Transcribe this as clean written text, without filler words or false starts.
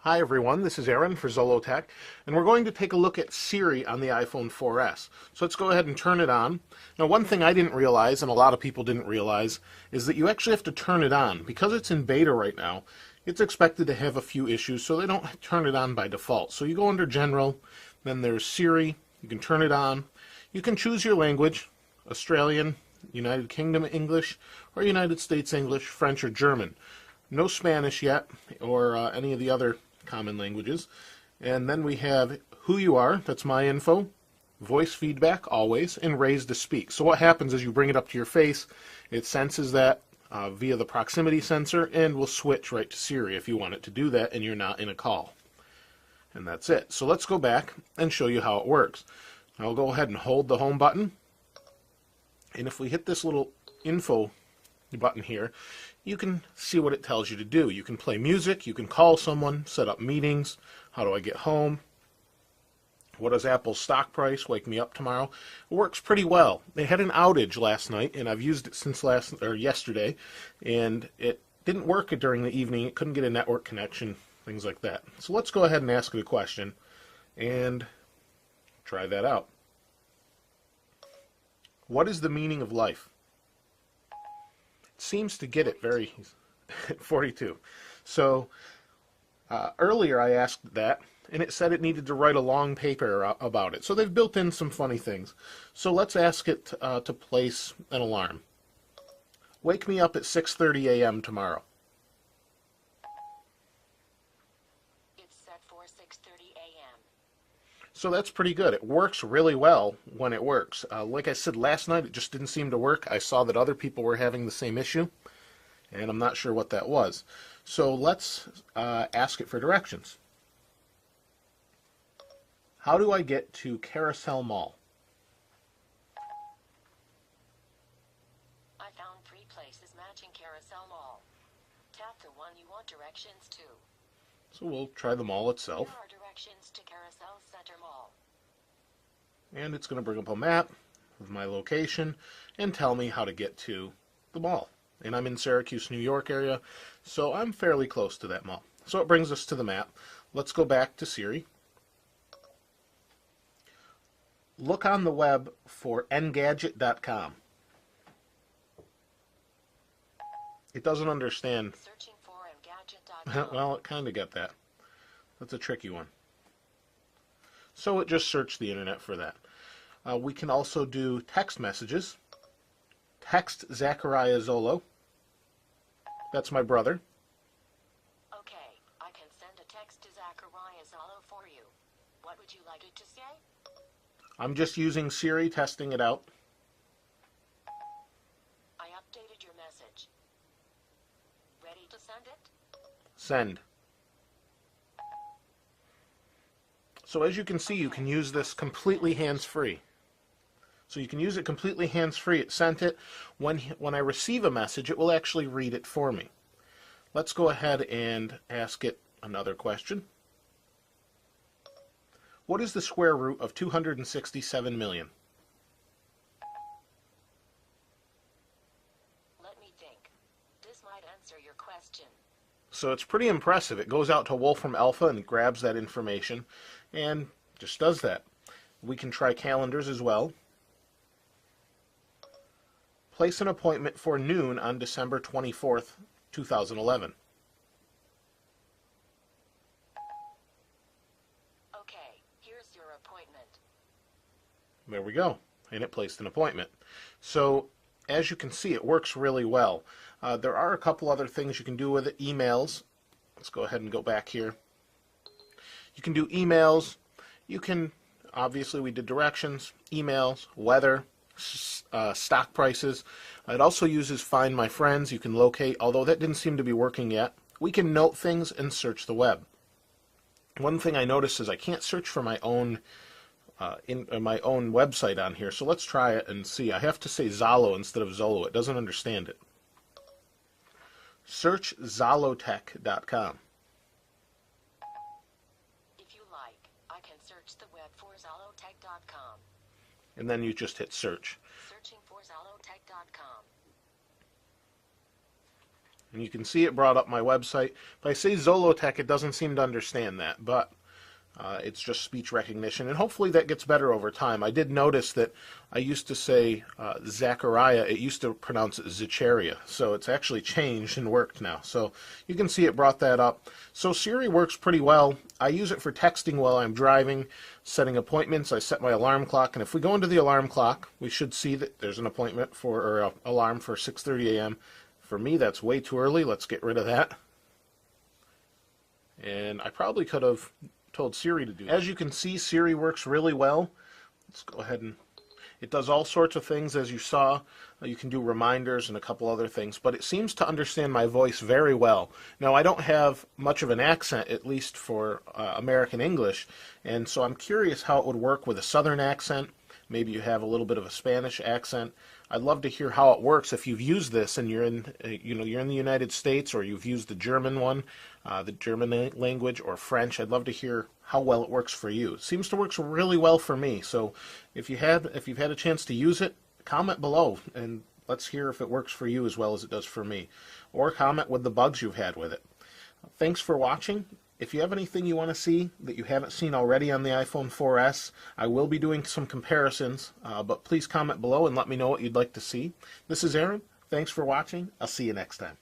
Hi everyone, this is Aaron for Zollotech, and we're going to take a look at Siri on the iPhone 4S. So let's go ahead and turn it on. Now one thing I didn't realize, and a lot of people didn't realize, is that you actually have to turn it on. Because it's in beta right now, it's expected to have a few issues, so they don't turn it on by default. So you go under General, then there's Siri, you can turn it on. You can choose your language, Australian, United Kingdom English, or United States English, French, or German. No Spanish yet, or any of the other common languages. And then we have who you are, that's my info, voice feedback always, and raise to speak. So what happens is you bring it up to your face, it senses that via the proximity sensor, and will switch right to Siri if you want it to do that and you're not in a call. And that's it. So let's go back and show you how it works. I'll go ahead and hold the home button, and if we hit this little info button here, you can see what it tells you to do. You can play music, you can call someone, set up meetings, how do I get home, what is Apple's stock price, wake me up tomorrow. It works pretty well. They had an outage last night, and I've used it since yesterday, and it didn't work during the evening. It couldn't get a network connection, things like that. So let's go ahead and ask it a question and try that out. What is the meaning of life? Seems to get it very 42. So earlier I asked that, and it said it needed to write a long paper about it. So they've built in some funny things. So let's ask it to place an alarm. Wake me up at 6:30 a.m. tomorrow. It's set for 6:30 a.m. So that's pretty good. It works really well when it works. Like I said, last night it just didn't seem to work. I saw that other people were having the same issue, and I'm not sure what that was. So let's ask it for directions. How do I get to Carousel Mall? I found 3 places matching Carousel Mall. Tap the one you want directions to. So we'll try the mall itself. Here are directions to Carousel Center Mall. And it's going to bring up a map of my location and tell me how to get to the mall. And I'm in Syracuse, New York area, so I'm fairly close to that mall. So it brings us to the map. Let's go back to Siri. Look on the web for engadget.com. It doesn't understand. Searching for engadget.com. Well, it kind of got that. That's a tricky one. So it just searched the internet for that. We can also do text messages. Text Zachariah Zolo. That's my brother. Okay, I can send a text to Zachariah Zolo for you. What would you like it to say? I'm just using Siri, testing it out. I updated your message. Ready to send it? Send. So as you can see, you can use this completely hands-free. So you can use it completely hands-free. It sent it. When I receive a message, it will actually read it for me. Let's go ahead and ask it another question. What is the square root of 267 million? Let me think. This might answer your question. So it's pretty impressive. It goes out to Wolfram Alpha and grabs that information and just does that. We can try calendars as well. Place an appointment for noon on December 24th, 2011. Okay, here's your appointment. There we go. And it placed an appointment. So as you can see, it works really well. There are a couple other things you can do with it. Emails. Let's go ahead and go back here. You can do emails. You can, obviously we did directions, emails, weather, stock prices. It also uses Find My Friends. You can locate, although that didn't seem to be working yet. We can note things and search the web. One thing I noticed is I can't search for my own my own website on here. So let's try it and see. I have to say Zolo instead of Zolo. It doesn't understand it. Search Zollotech.com. If you like, I can search the web for Zollotech.com. And then you just hit search. Searching for Zollotech.com. And you can see it brought up my website. If I say Zollotech, it doesn't seem to understand that, but it's just speech recognition, and hopefully that gets better over time. I did notice that I used to say Zachariah, it used to pronounce it Zacharia, so it's actually changed and worked now. So you can see it brought that up. So Siri works pretty well. I use it for texting while I'm driving, setting appointments. I set my alarm clock, and if we go into the alarm clock, we should see that there's an appointment for, or an alarm for 6:30 a.m. For me, that's way too early. Let's get rid of that. And I probably could have told Siri to do that. As you can see, Siri works really well. Let's go ahead and it does all sorts of things, as you saw. You can do reminders and a couple other things, but it seems to understand my voice very well. Now, I don't have much of an accent, at least for American English, and so I'm curious how it would work with a Southern accent. Maybe you have a little bit of a Spanish accent. I'd love to hear how it works if you've used this and you're in, you're in the United States, or you've used the German one, the German language, or French. I'd love to hear how well it works for you. It seems to work really well for me. So if you've had a chance to use it, comment below and let's hear if it works for you as well as it does for me, or comment with the bugs you've had with it. Thanks for watching. If you have anything you want to see that you haven't seen already on the iPhone 4S, I will be doing some comparisons, but please comment below and let me know what you'd like to see. This is Aaron. Thanks for watching. I'll see you next time.